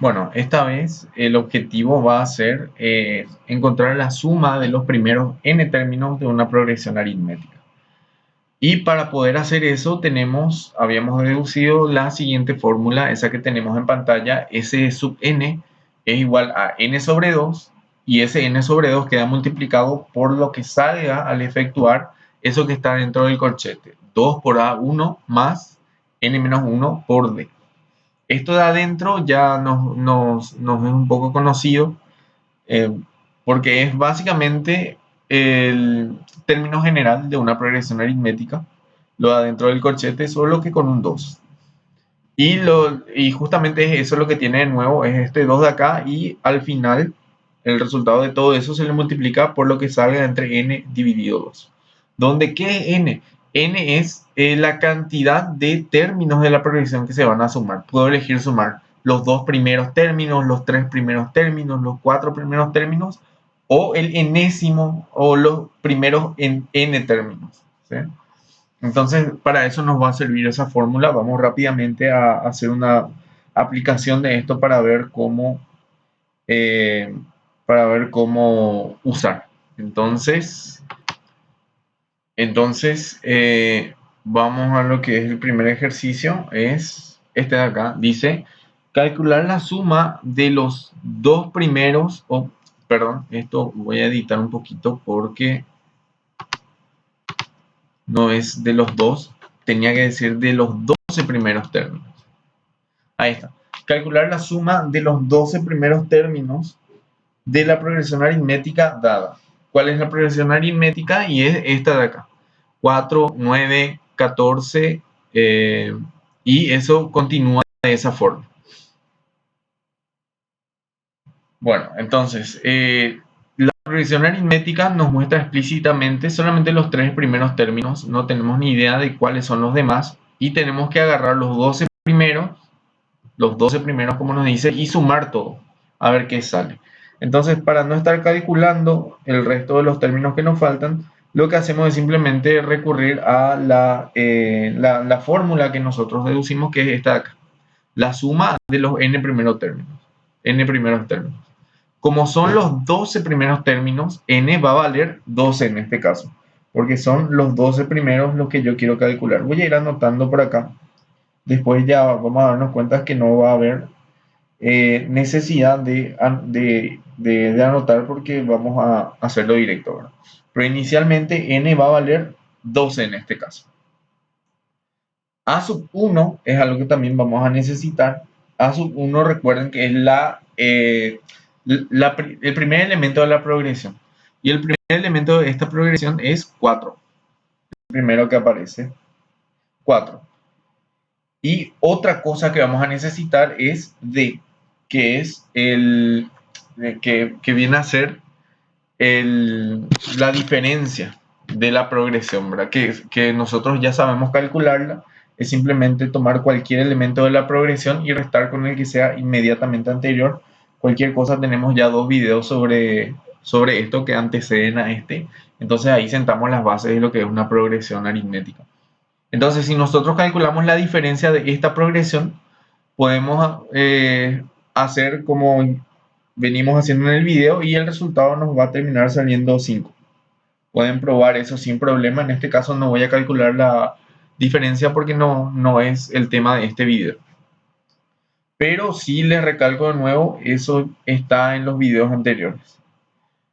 Bueno, esta vez el objetivo va a ser encontrar la suma de los primeros n términos de una progresión aritmética. Y para poder hacer eso habíamos deducido la siguiente fórmula, esa que tenemos en pantalla: S sub n es igual a n sobre 2, y ese n sobre 2 queda multiplicado por lo que salga al efectuar eso que está dentro del corchete, 2 por A1 más n menos 1 por D. Esto de adentro ya nos es un poco conocido, eh, porque es básicamente el término general de una progresión aritmética, lo de adentro del corchete, solo que con un 2. Y justamente eso lo que tiene de nuevo es este 2 de acá, y al final el resultado de todo eso se le multiplica por lo que salga entre n dividido 2. ¿Dónde qué es n? N es la cantidad de términos de la progresión que se van a sumar. Puedo elegir sumar los dos primeros términos, los tres primeros términos, los cuatro primeros términos, o el enésimo, o los primeros en n términos, ¿sí? Entonces, para eso nos va a servir esa fórmula. Vamos rápidamente a hacer una aplicación de esto eh, para ver cómo usar. Entonces, vamos a lo que es el primer ejercicio. Es este de acá. Dice, calcular la suma de los dos primeros, perdón, esto voy a editar un poquito porque no es de los dos, tenía que decir de los 12 primeros términos. Ahí está. Calcular la suma de los 12 primeros términos de la progresión aritmética dada. ¿Cuál es la progresión aritmética? Y es esta de acá. 4, 9, 14, y eso continúa de esa forma. Bueno, entonces, la progresión aritmética nos muestra explícitamente solamente los tres primeros términos, no tenemos ni idea de cuáles son los demás, y tenemos que agarrar los 12 primeros, como nos dice, y sumar todo, a ver qué sale. Entonces, para no estar calculando el resto de los términos que nos faltan, lo que hacemos es simplemente recurrir a la fórmula que nosotros deducimos, que es esta de acá: la suma de los n primeros términos. Como son los 12 primeros términos, n va a valer 12 en este caso, porque son los 12 primeros los que yo quiero calcular. Voy a ir anotando por acá. Después ya vamos a darnos cuenta que no va a haber necesidad de anotar, porque vamos a hacerlo directo, ¿verdad? Pero inicialmente n va a valer 12 en este caso. A sub 1 es algo que también vamos a necesitar. A sub 1, recuerden que es el primer elemento de la progresión. Y el primer elemento de esta progresión es 4. El primero que aparece, 4. Y otra cosa que vamos a necesitar es D, que es que viene a ser la diferencia de la progresión, ¿verdad? Que nosotros ya sabemos calcularla. Es simplemente tomar cualquier elemento de la progresión y restar con el que sea inmediatamente anterior. Cualquier cosa, tenemos ya 2 videos sobre esto que anteceden a este. Entonces ahí sentamos las bases de lo que es una progresión aritmética. Entonces, si nosotros calculamos la diferencia de esta progresión, podemos hacer como venimos haciendo en el video, y el resultado nos va a terminar saliendo 5. Pueden probar eso sin problema. En este caso no voy a calcular la diferencia porque no es el tema de este video. Pero sí les recalco de nuevo, eso está en los videos anteriores.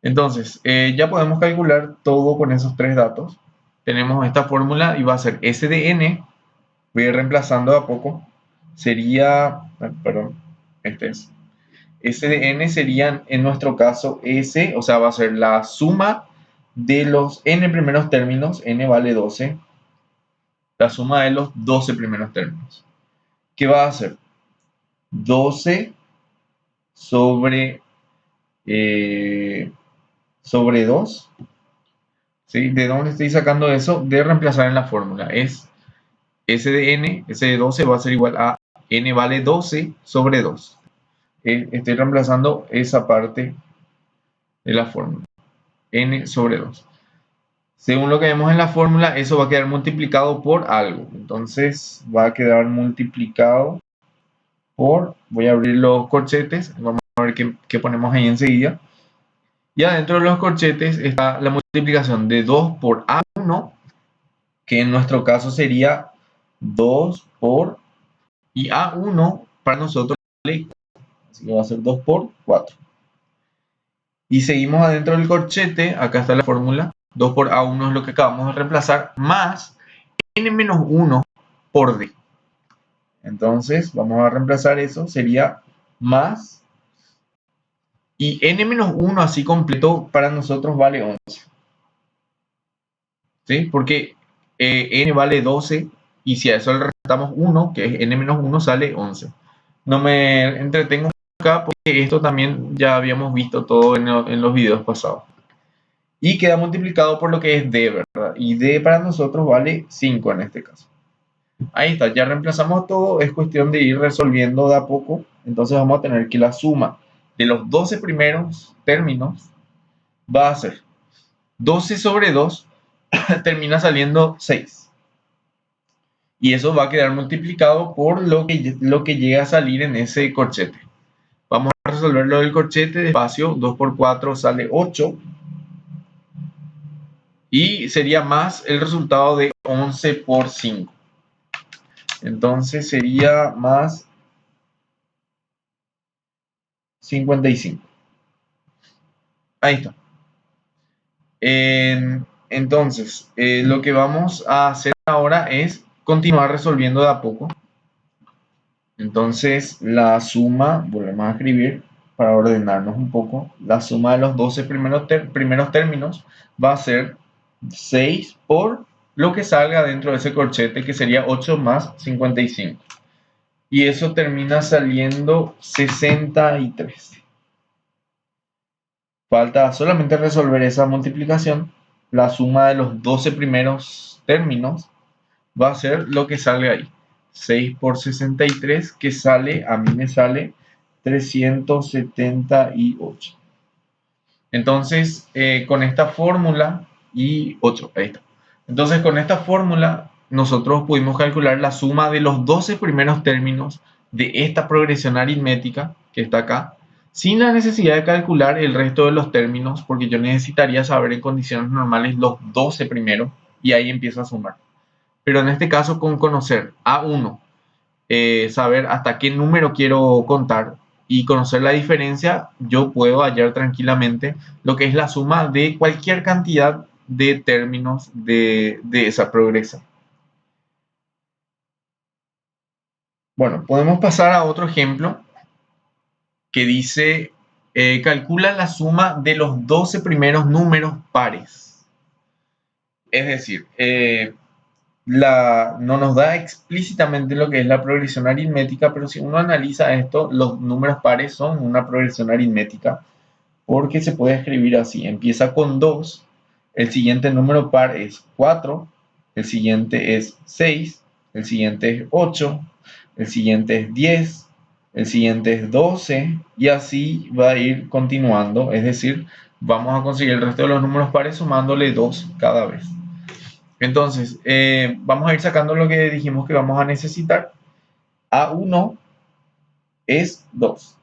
Entonces, ya podemos calcular todo con esos tres datos. Tenemos esta fórmula y va a ser S de n. Voy a ir reemplazando a poco. Sería, perdón, este es. S de n serían, en nuestro caso, S, o sea, va a ser la suma de los n primeros términos, n vale 12, la suma de los 12 primeros términos. ¿Qué va a hacer? 12 sobre, sobre 2. ¿Sí? ¿De dónde estoy sacando eso? De reemplazar en la fórmula. Es S de n, S de 12 va a ser igual a n vale 12 sobre 2. Estoy reemplazando esa parte de la fórmula. N sobre 2. Según lo que vemos en la fórmula, eso va a quedar multiplicado por algo. Entonces va a quedar multiplicado voy a abrir los corchetes, vamos a ver qué ponemos ahí enseguida. Y adentro de los corchetes está la multiplicación de 2 por A1, que en nuestro caso sería 2 por, y A1 para nosotros vale, así que va a ser 2 por 4. Y seguimos adentro del corchete, acá está la fórmula, 2 por A1 es lo que acabamos de reemplazar, más n-1 por D. Entonces vamos a reemplazar eso, sería más, y n-1 así completo para nosotros vale 11. ¿Sí? Porque n vale 12 y si a eso le restamos 1, que es n-1, sale 11. No me entretengo acá porque esto también ya habíamos visto todo en los videos pasados. Y queda multiplicado por lo que es d, ¿verdad? Y d para nosotros vale 5 en este caso. Ahí está, ya reemplazamos todo, es cuestión de ir resolviendo de a poco. Entonces vamos a tener que la suma de los 12 primeros términos va a ser 12 sobre 2, termina saliendo 6. Y eso va a quedar multiplicado por lo que llega a salir en ese corchete. Vamos a resolver lo del corchete despacio. 2 por 4 sale 8. Y sería más el resultado de 11 por 5. Entonces sería más 55. Ahí está. Entonces, lo que vamos a hacer ahora es continuar resolviendo de a poco. Entonces, la suma, volvemos a escribir para ordenarnos un poco. La suma de los 12 primeros términos va a ser 6 por lo que salga dentro de ese corchete, que sería 8 más 55. Y eso termina saliendo 63. Falta solamente resolver esa multiplicación. La suma de los 12 primeros términos va a ser lo que sale ahí. 6 por 63, que sale, a mí me sale 378. Entonces, con esta fórmula, y 8, ahí está. Entonces, con esta fórmula, nosotros pudimos calcular la suma de los 12 primeros términos de esta progresión aritmética que está acá, sin la necesidad de calcular el resto de los términos, porque yo necesitaría saber en condiciones normales los 12 primeros, y ahí empiezo a sumar. Pero en este caso, con conocer A1, saber hasta qué número quiero contar y conocer la diferencia, yo puedo hallar tranquilamente lo que es la suma de cualquier cantidad de términos de esa progresión. Bueno, podemos pasar a otro ejemplo que dice, calcula la suma de los 12 primeros números pares. Es decir, no nos da explícitamente lo que es la progresión aritmética, pero si uno analiza esto, los números pares son una progresión aritmética, porque se puede escribir así: empieza con 2, el siguiente número par es 4, el siguiente es 6, el siguiente es 8, el siguiente es 10, el siguiente es 12, y así va a ir continuando, es decir, vamos a conseguir el resto de los números pares sumándole 2 cada vez. Entonces, vamos a ir sacando lo que dijimos que vamos a necesitar. A1 es 2.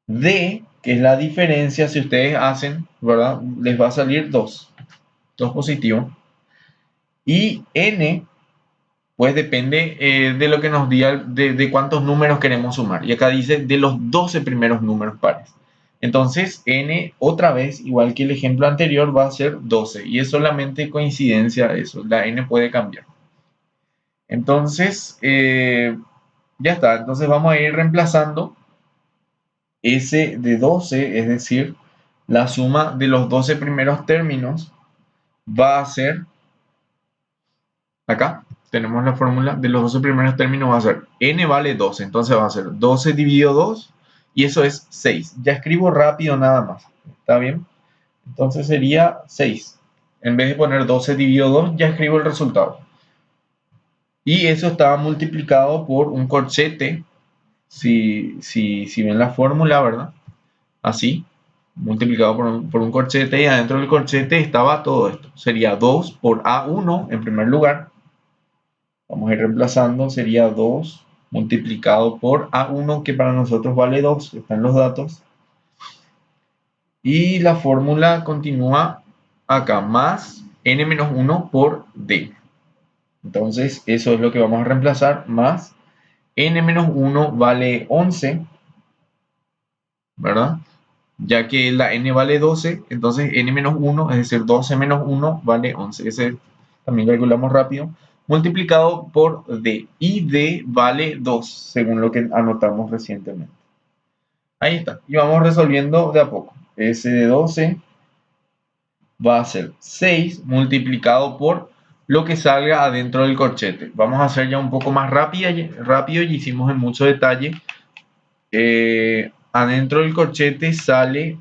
D, que es la diferencia, si ustedes hacen, ¿verdad? Les va a salir 2. 2 positivo. Y N, pues depende de lo que nos diga, de cuántos números queremos sumar. Y acá dice de los 12 primeros números pares. Entonces, N, otra vez, igual que el ejemplo anterior, va a ser 12. Y es solamente coincidencia eso. La N puede cambiar. Entonces, ya está. Entonces vamos a ir reemplazando S de 12, es decir, la suma de los 12 primeros términos va a ser, acá tenemos la fórmula de los 12 primeros términos, va a ser n vale 12, entonces va a ser 12 dividido 2 y eso es 6. Ya escribo rápido nada más, ¿está bien? Entonces sería 6. En vez de poner 12 dividido 2, ya escribo el resultado. Y eso estaba multiplicado por un corchete, si ven la fórmula, ¿verdad? Así, multiplicado por un corchete, y adentro del corchete estaba todo esto. Sería 2 por A1 en primer lugar. Vamos a ir reemplazando, sería 2 multiplicado por A1, que para nosotros vale 2, están los datos. Y la fórmula continúa acá, más n-1 por d. Entonces, eso es lo que vamos a reemplazar, más n-1 vale 11, ¿verdad? Ya que la n vale 12, entonces n-1, es decir, 12 menos 1 vale 11. Ese también calculamos rápido. Multiplicado por d. Y d vale 2, según lo que anotamos recientemente. Ahí está. Y vamos resolviendo de a poco. S de 12 va a ser 6 multiplicado por lo que salga adentro del corchete. Vamos a hacer ya un poco más rápido y hicimos en mucho detalle. Adentro del corchete sale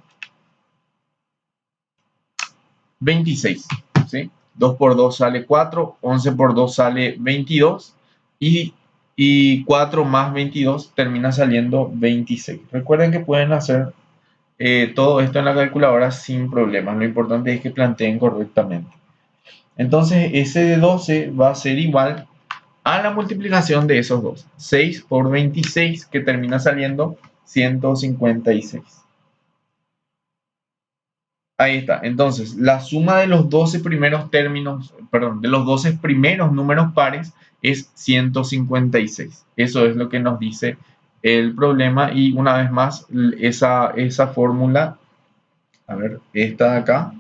26, ¿sí? 2 por 2 sale 4, 11 por 2 sale 22 y 4 más 22 termina saliendo 26. Recuerden que pueden hacer todo esto en la calculadora sin problemas. Lo importante es que planteen correctamente. Entonces, S de 12 va a ser igual a la multiplicación de esos dos. 6 por 26, que termina saliendo 156. Ahí está. Entonces, la suma de los 12 primeros términos, perdón, de los 12 primeros números pares es 156. Eso es lo que nos dice el problema. Y una vez más, esa fórmula, a ver, esta de acá,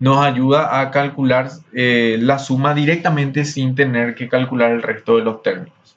nos ayuda a calcular la suma directamente sin tener que calcular el resto de los términos.